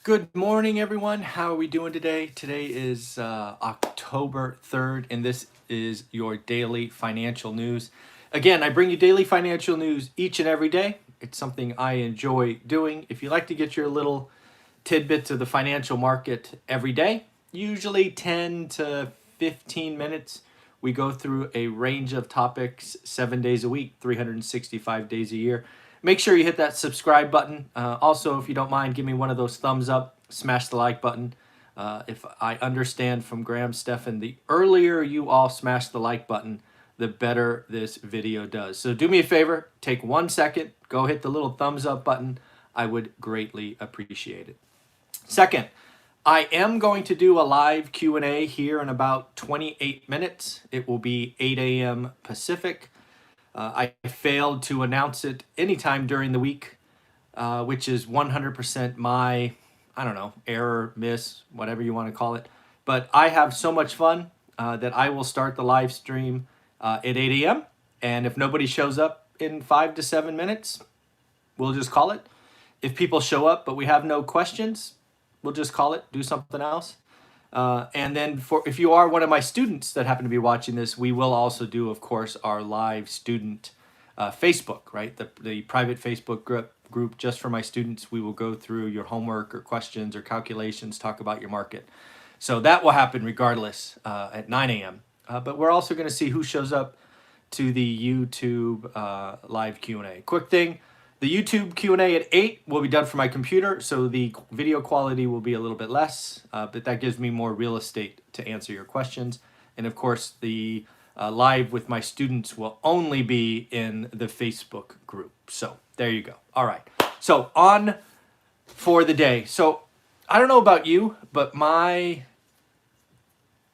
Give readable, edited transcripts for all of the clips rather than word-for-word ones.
Good morning, everyone. How are we doing today? Today is October 3rd, and this is your daily financial news. Again, I bring you daily financial news each and every day. It's something I enjoy doing. If you like to get your little tidbits of the financial market every day, usually 10 to 15 minutes, we go through a range of topics 7 days a week, 365 days a year. Make sure you hit that subscribe button. Also, if you don't mind, give me one of those thumbs up, smash the like button. If I understand from Graham Stephan, the earlier you all smash the like button, the better this video does. So do me a favor, take 1 second, go hit the little thumbs up button. I would greatly appreciate it. Second, I am going to do a live Q&A here in about 28 minutes. It will be 8 a.m. Pacific. I failed to announce it anytime during the week, which is 100% my, I don't know, error, miss, whatever you want to call it. But I have so much fun that I will start the live stream at 8 a.m. And if nobody shows up in 5 to 7 minutes, we'll just call it. If people show up but we have no questions, we'll just call it, do something else. And then if you are one of my students that happen to be watching this, we will also do, of course, our live student Facebook, right? The private Facebook group just for my students. We will go through your homework or questions or calculations, talk about your market. So that will happen regardless at 9 a.m. But we're also going to see who shows up to the YouTube live Q&A. Quick thing. The YouTube Q&A at 8 will be done for my computer, so the video quality will be a little bit less, but that gives me more real estate to answer your questions. And of course, the live with my students will only be in the Facebook group. So there you go. All right. So on for the day. So I don't know about you, but my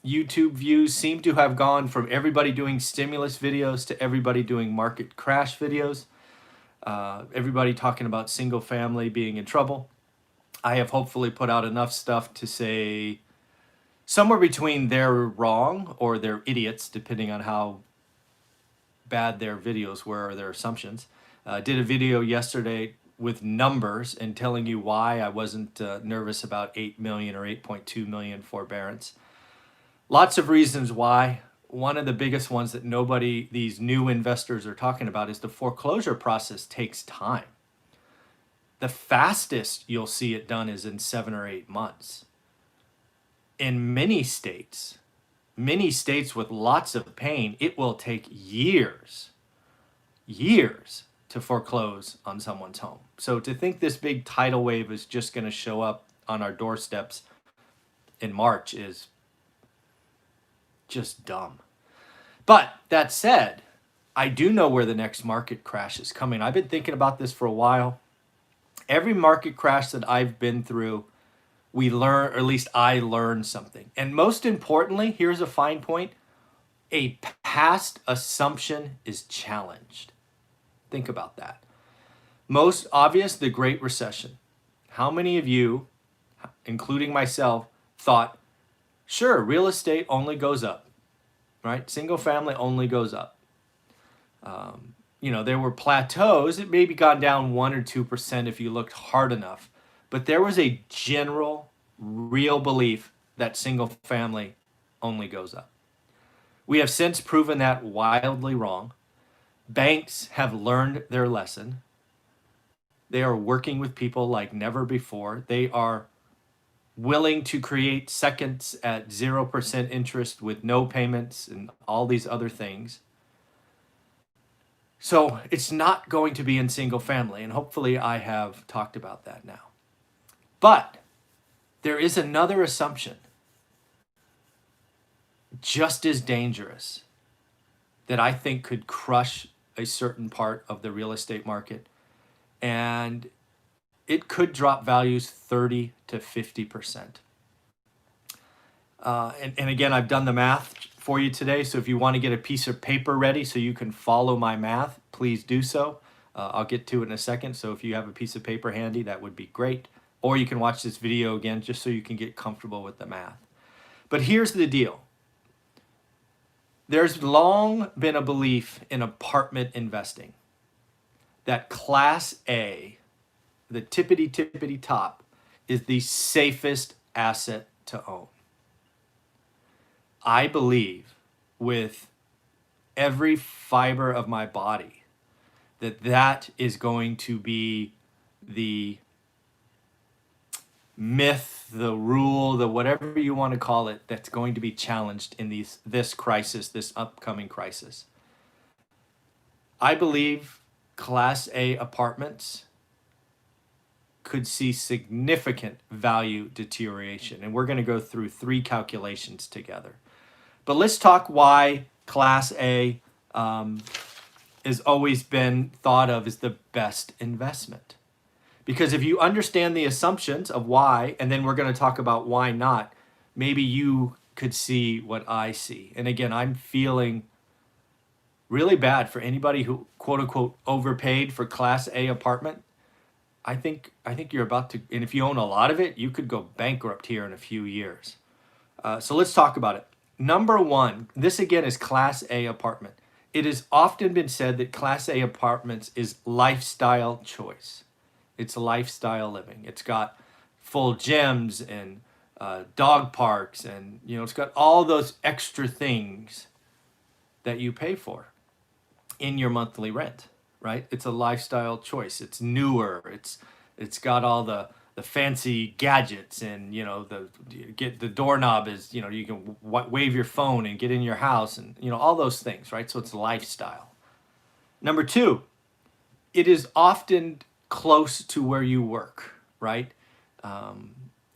YouTube views seem to have gone from everybody doing stimulus videos to everybody doing market crash videos. Everybody talking about single family being in trouble. I have hopefully put out enough stuff to say somewhere between they're wrong or they're idiots, depending on how bad their videos were or their assumptions. Did a video yesterday with numbers and telling you why I wasn't nervous about 8 million or 8.2 million forbearance. Lots of reasons why. One of the biggest ones that these new investors are talking about is the foreclosure process takes time. The fastest you'll see it done is in 7 or 8 months. In many states with lots of pain, it will take years to foreclose on someone's home. So to think this big tidal wave is just going to show up on our doorsteps in March is just dumb. But that said, I do know where the next market crash is coming. I've been thinking about this for a while. Every market crash that I've been through, we learn, or at least I learned something. And most importantly, here's a fine point, a past assumption is challenged. Think about that. Most obvious, the Great Recession. How many of you, including myself, thought, sure, real estate only goes up, right? Single family only goes up. There were plateaus. It maybe gone down 1 or 2% if you looked hard enough. But there was a general, real belief that single family only goes up. We have since proven that wildly wrong. Banks have learned their lesson. They are working with people like never before. They are willing to create seconds at 0% interest with no payments and all these other things. So it's not going to be in single family, and hopefully I have talked about that now. But there is another assumption, just as dangerous, that I think could crush a certain part of the real estate market, and it could drop values 30 to 50%. And again, I've done the math for you today, so if you want to get a piece of paper ready so you can follow my math, please do so. I'll get to it in a second, so if you have a piece of paper handy, that would be great. Or you can watch this video again just so you can get comfortable with the math. But here's the deal. There's long been a belief in apartment investing that Class A, the tippity top, is the safest asset to own. I believe with every fiber of my body that that is going to be the myth, the rule, the whatever you want to call it, that's going to be challenged in this crisis, this upcoming crisis. I believe Class A apartments could see significant value deterioration. And we're going to go through 3 calculations together. But let's talk why Class A has always been thought of as the best investment. Because if you understand the assumptions of why, and then we're going to talk about why not, maybe you could see what I see. And again, I'm feeling really bad for anybody who quote unquote overpaid for Class A apartment. I think you're about to, and if you own a lot of it, you could go bankrupt here in a few years. So let's talk about it. Number 1, this again is Class A apartment. It has often been said that Class A apartments is lifestyle choice. It's lifestyle living. It's got full gyms and dog parks, and it's got all those extra things that you pay for in your monthly rent, right? It's a lifestyle choice. It's newer. It's got all the fancy gadgets, and get the doorknob is you can wave your phone and get in your house, and all those things, right? So it's lifestyle. Number 2, it is often close to where you work, right?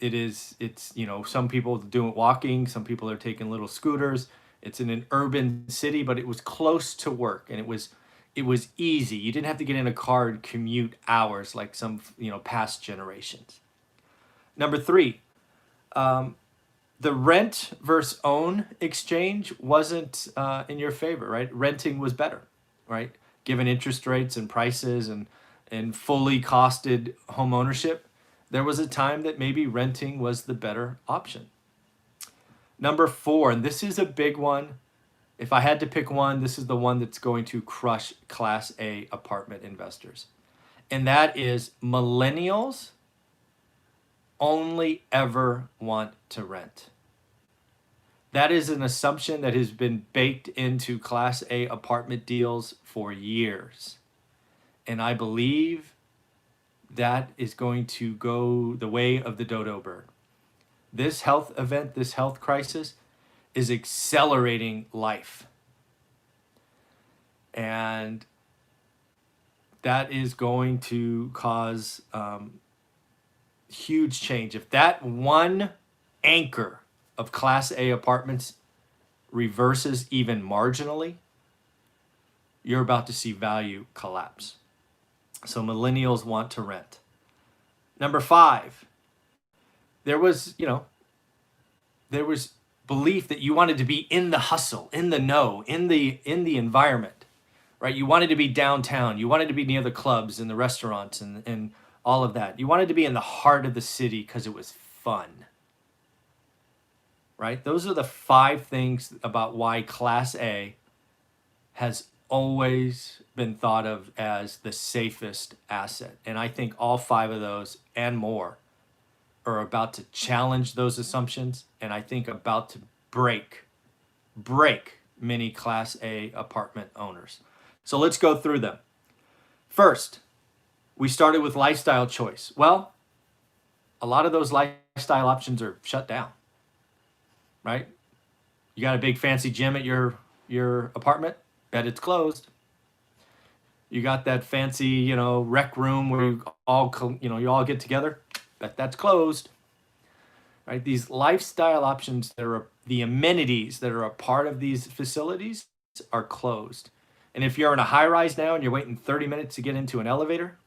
It's some people doing walking, some people are taking little scooters. It's in an urban city, but it was close to work, and it was easy. You didn't have to get in a car and commute hours like some past generations. Number 3, the rent versus own exchange wasn't in your favor, right? Renting was better, right? Given interest rates and prices and fully costed home ownership, there was a time that maybe renting was the better option. Number 4, and this is a big one. If I had to pick one, this is the one that's going to crush Class A apartment investors. And that is millennials only ever want to rent. That is an assumption that has been baked into Class A apartment deals for years. And I believe that is going to go the way of the dodo bird. This health event, this health crisis, is accelerating life. And that is going to cause huge change. If that one anchor of Class A apartments reverses even marginally, you're about to see value collapse. So millennials want to rent. Number 5, there was belief that you wanted to be in the hustle, in the know, in the environment, right? You wanted to be downtown. You wanted to be near the clubs and the restaurants and all of that. You wanted to be in the heart of the city because it was fun, right? Those are the 5 things about why Class A has always been thought of as the safest asset. And I think all 5 of those and more are about to challenge those assumptions, and I think about to break many Class A apartment owners. So let's go through them. First, we started with lifestyle choice. Well, a lot of those lifestyle options are shut down, right? You got a big fancy gym at your apartment? Bet it's closed. You got that fancy, rec room where you all get together? Bet that's closed. Right? These lifestyle options that are the amenities that are a part of these facilities are closed. And if you're in a high rise now and you're waiting 30 minutes to get into an elevator,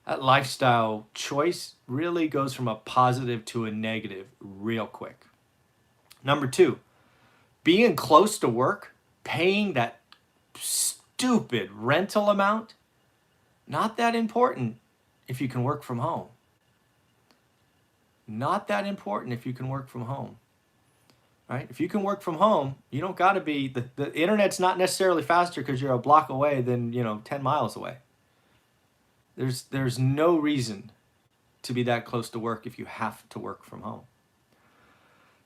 that lifestyle choice really goes from a positive to a negative real quick. Number 2, being close to work, paying that stupid rental amount, not that important if you can work from home. Not that important if you can work from home, right? If you can work from home, you don't got to be, the internet's not necessarily faster because you're a block away than, 10 miles away. There's no reason to be that close to work if you have to work from home.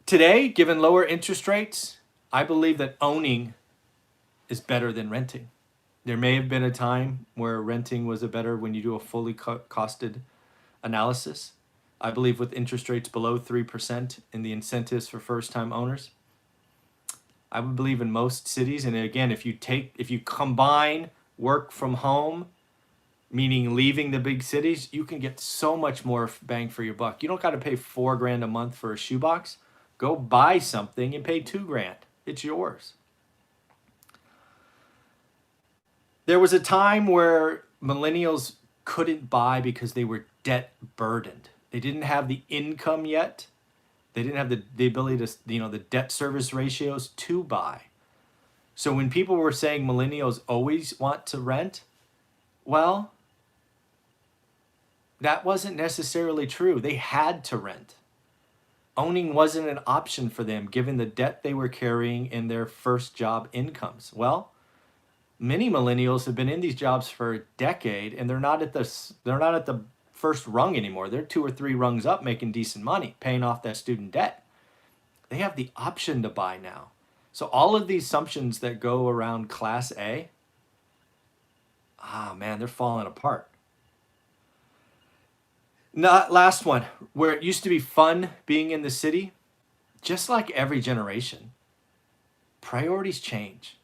Today, given lower interest rates, I believe that owning is better than renting. There may have been a time where renting was a better when you do a fully costed analysis. I believe with interest rates below 3% and the incentives for first-time owners, I would believe in most cities. And again, if you combine work from home, meaning leaving the big cities, you can get so much more bang for your buck. You don't got to pay $4,000 a month for a shoebox. Go buy something and pay $2,000. It's yours. There was a time where millennials couldn't buy because they were debt burdened. They didn't have the income yet. They didn't have the ability to, the debt service ratios to buy. So when people were saying millennials always want to rent, well, that wasn't necessarily true. They had to rent. Owning wasn't an option for them given the debt they were carrying in their first job incomes. Well, many millennials have been in these jobs for a decade and they're not at the first rung anymore. They're 2 or 3 rungs up making decent money, paying off that student debt. They have the option to buy now. So all of these assumptions that go around Class A, man, they're falling apart. Last one, where it used to be fun being in the city, just like every generation, priorities change.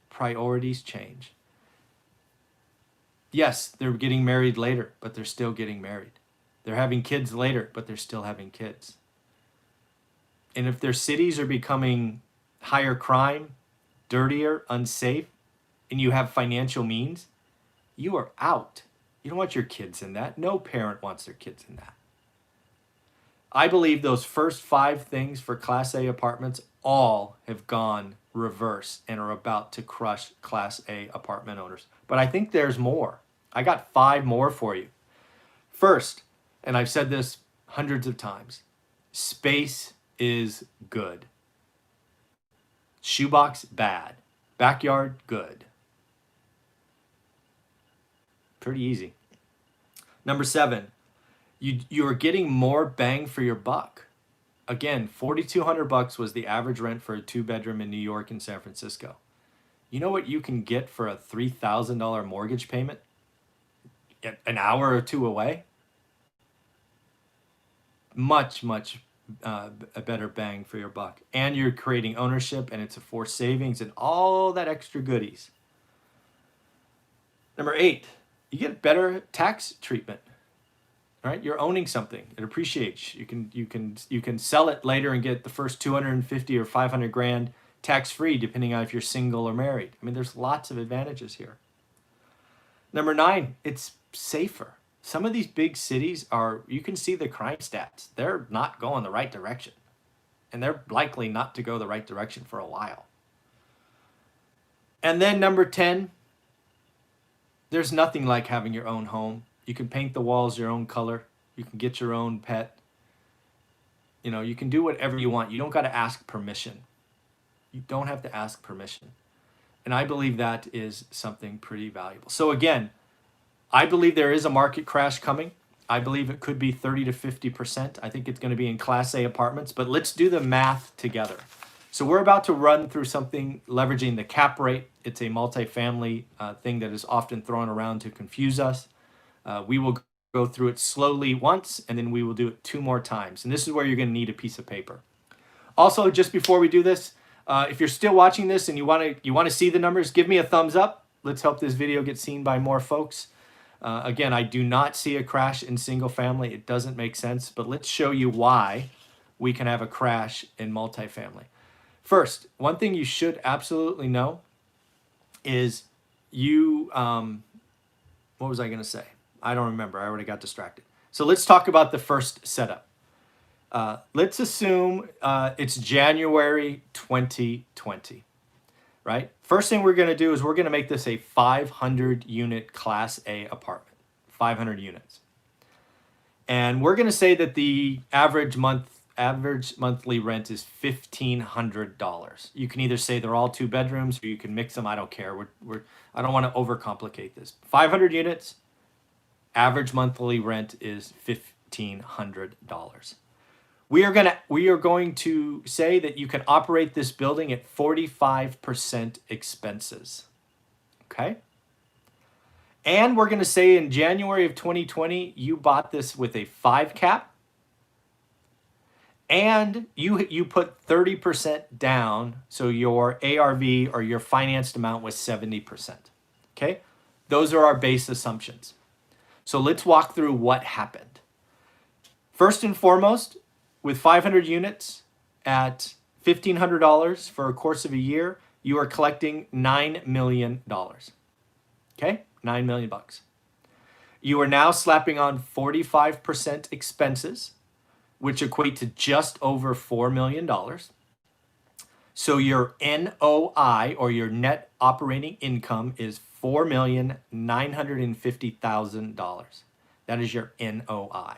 Priorities change. Yes, they're getting married later, but they're still getting married. They're having kids later, but they're still having kids. And if their cities are becoming higher crime, dirtier, unsafe, and you have financial means, you are out. You don't want your kids in that. No parent wants their kids in that. I believe those first 5 things for Class A apartments all have gone reverse and are about to crush Class A apartment owners. But I think there's more. I got 5 more for you. First, and I've said this hundreds of times, space is good. Shoebox, bad. Backyard, good. Pretty easy. Number 7, you are getting more bang for your buck. Again, $4,200 was the average rent for a 2-bedroom in New York and San Francisco. You know what you can get for a $3,000 mortgage payment? An hour or 2 away? Much a better bang for your buck. And you're creating ownership, and it's a forced savings and all that extra goodies. Number 8, you get better tax treatment. Right? You're owning something. It appreciates. You can sell it later and get the first 250 or 500 grand tax-free, depending on if you're single or married. I mean, there's lots of advantages here. Number 9, it's safer. Some of these big cities you can see the crime stats. They're not going the right direction. And they're likely not to go the right direction for a while. And then number 10, there's nothing like having your own home. You can paint the walls your own color. You can get your own pet. You can do whatever you want. You don't got to ask permission. You don't have to ask permission. And I believe that is something pretty valuable. So again, I believe there is a market crash coming. I believe it could be 30 to 50%. I think it's going to be in Class A apartments, but let's do the math together. So we're about to run through something leveraging the cap rate. It's a multifamily thing that is often thrown around to confuse us. We will go through it slowly once, and then we will do it 2 more times. And this is where you're going to need a piece of paper. Also, just before we do this, if you're still watching this and you want to see the numbers, give me a thumbs up. Let's help this video get seen by more folks. Again, I do not see a crash in single family. It doesn't make sense, but let's show you why we can have a crash in multifamily. First, one thing you should absolutely know is what was I going to say? I don't remember. I already got distracted. So let's talk about the first setup. Let's assume it's January 2020, right? First thing we're going to do is we're going to make this a 500-unit Class A apartment, 500 units. And we're going to say that the average monthly rent is $1,500. You can either say they're all 2 bedrooms or you can mix them. I don't care. I don't want to overcomplicate this. 500 units, average monthly rent is $1,500. We are going to say that you can operate this building at 45% expenses. Okay? And we're going to say in January of 2020, you bought this with a 5 cap. And you put 30% down, so your ARV or your financed amount was 70%. Okay? Those are our base assumptions. So let's walk through what happened. First and foremost, with 500 units at $1,500 for a course of a year, you are collecting $9 million. Okay? $9 million bucks. You are now slapping on 45% expenses, which equate to just over $4 million. So your NOI, or your net operating income, is $4,950,000. That is your NOI.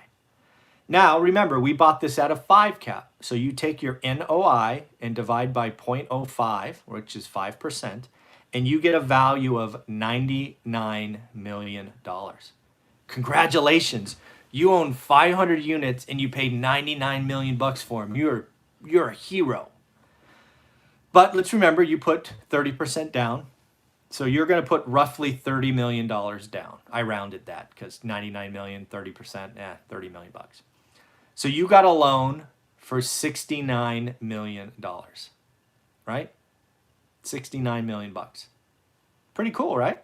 Now, remember, we bought this at a 5 cap. So you take your NOI and divide by 0.05, which is 5%, and you get a value of $99 million. Congratulations. You own 500 units and you paid 99 million bucks for them. You're a hero. But let's remember, you put 30% down. So you're going to put roughly $30 million down. I rounded that because 99 million, 30%, 30 million bucks. So you got a loan for $69 million, right? 69 million bucks. Pretty cool, right?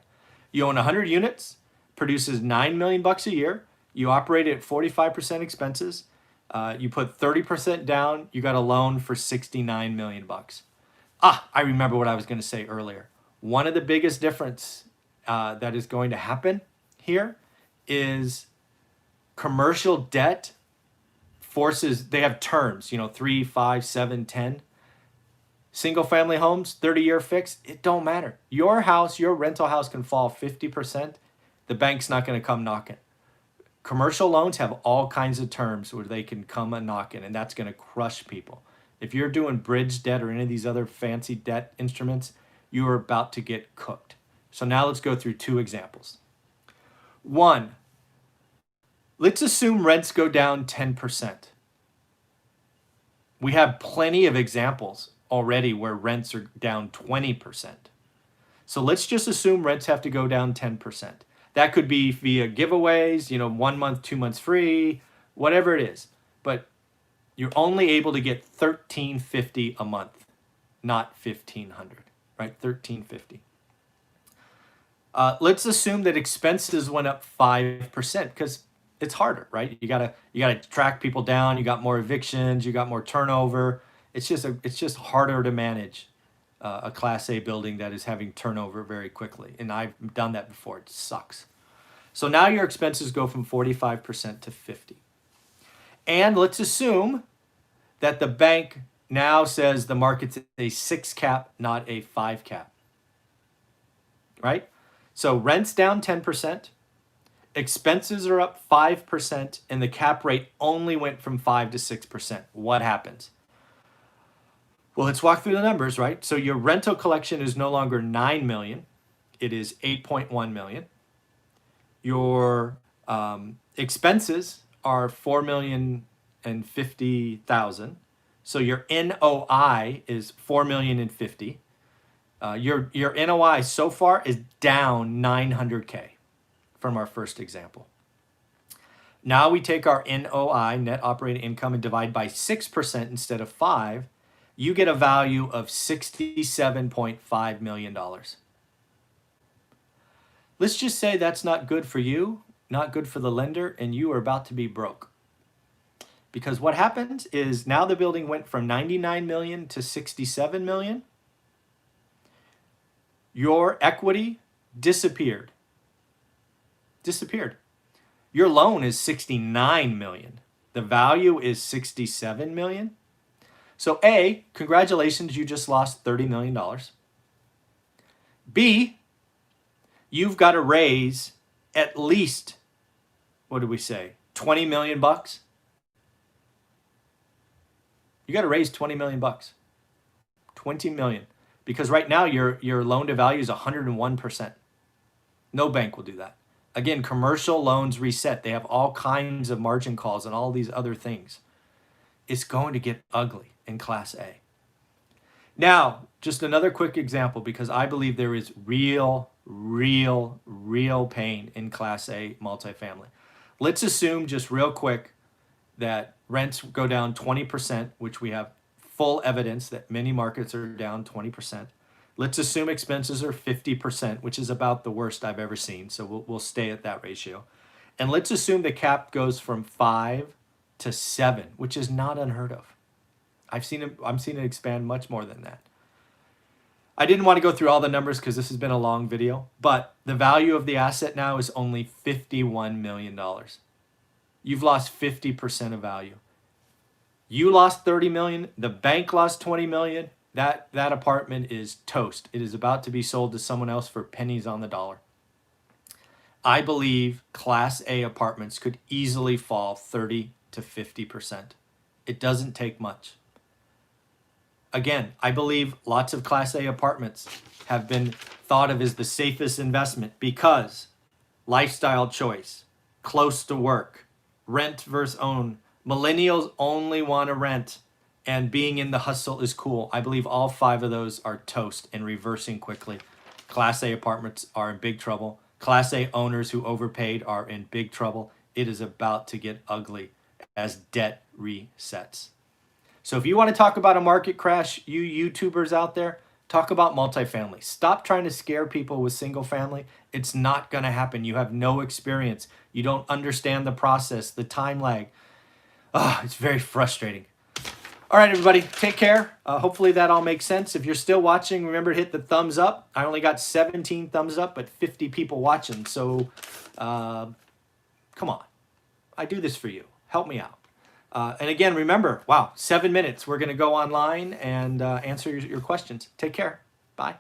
You own 100 units, produces 9 million bucks a year. You operate at 45% expenses. You put 30% down. You got a loan for 69 million bucks. I remember what I was going to say earlier. One of the biggest difference that is going to happen here is commercial debt forces, they have terms, 3, 5, 7, 10. Single family homes, 30-year fixed, it don't matter. Your house, your rental house can fall 50%. The bank's not going to come knocking. Commercial loans have all kinds of terms where they can come a knocking, and that's going to crush people. If you're doing bridge debt or any of these other fancy debt instruments, you are about to get cooked. So now let's go through 2 examples. 1, let's assume rents go down 10%. We have plenty of examples already where rents are down 20%. So let's just assume rents have to go down 10%. That could be via giveaways, 1 month, 2 months free, whatever it is. But you're only able to get $1,350 a month, not $1,500, right? $1,350. Let's assume that expenses went up 5% because it's harder, right? You gotta track people down. You got more evictions. You got more turnover. It's just harder to manage a Class A building that is having turnover very quickly. And I've done that before. It sucks. So now your expenses go from 45% to 50%. And let's assume that the bank now says the market's a 6 cap, not a 5 cap. Right? So rent's down 10%. Expenses are up 5%, and the cap rate only went from 5 to 6%. What happens? Well, let's walk through the numbers, right? So your rental collection is no longer $9 million. It is $8.1 million. Your expenses are $4,050,000. So your NOI is $4,050,000. Your NOI so far is down $900K from our first example. Now we take our NOI, net operating income, and divide by 6% instead of 5%. You get a value of $67.5 million. Let's just say that's not good for you, not good for the lender, and you are about to be broke. Because what happens is now the building went from 99 million to 67 million. Your equity disappeared. Your loan is 69 million. The value is 67 million. So A, congratulations, you just lost $30 million. B, you've got to raise at least, what did we say, 20 million bucks? You got to raise 20 million bucks. 20 million. Because right now your loan to value is 101%. No bank will do that. Again, commercial loans reset. They have all kinds of margin calls and all these other things. It's going to get ugly in Class A. Now, just another quick example, because I believe there is real pain in Class A multifamily. Let's assume just real quick that rents go down 20%, which we have full evidence that many markets are down 20%. Let's assume expenses are 50%, which is about the worst I've ever seen. So we'll stay at that ratio. And let's assume the cap goes from 5 to 7, which is not unheard of. I'm seeing it expand much more than that. I didn't want to go through all the numbers because this has been a long video, but the value of the asset now is only $51 million. You've lost 50% of value. You lost 30 million, the bank lost 20 million. That apartment is toast. It is about to be sold to someone else for pennies on the dollar. I believe Class A apartments could easily fall 30 to 50%. It doesn't take much. Again, I believe lots of Class A apartments have been thought of as the safest investment because lifestyle choice, close to work, rent versus own. Millennials only want to rent, and being in the hustle is cool. I believe all 5 of those are toast and reversing quickly. Class A apartments are in big trouble. Class A owners who overpaid are in big trouble. It is about to get ugly as debt resets. So if you want to talk about a market crash, you YouTubers out there, talk about multifamily. Stop trying to scare people with single family. It's not going to happen. You have no experience. You don't understand the process, the time lag. It's very frustrating. All right, everybody, take care. Hopefully that all makes sense. If you're still watching, remember to hit the thumbs up. I only got 17 thumbs up, but 50 people watching. So come on. I do this for you. Help me out. And again, remember, wow, 7 minutes. We're going to go online and answer your questions. Take care. Bye.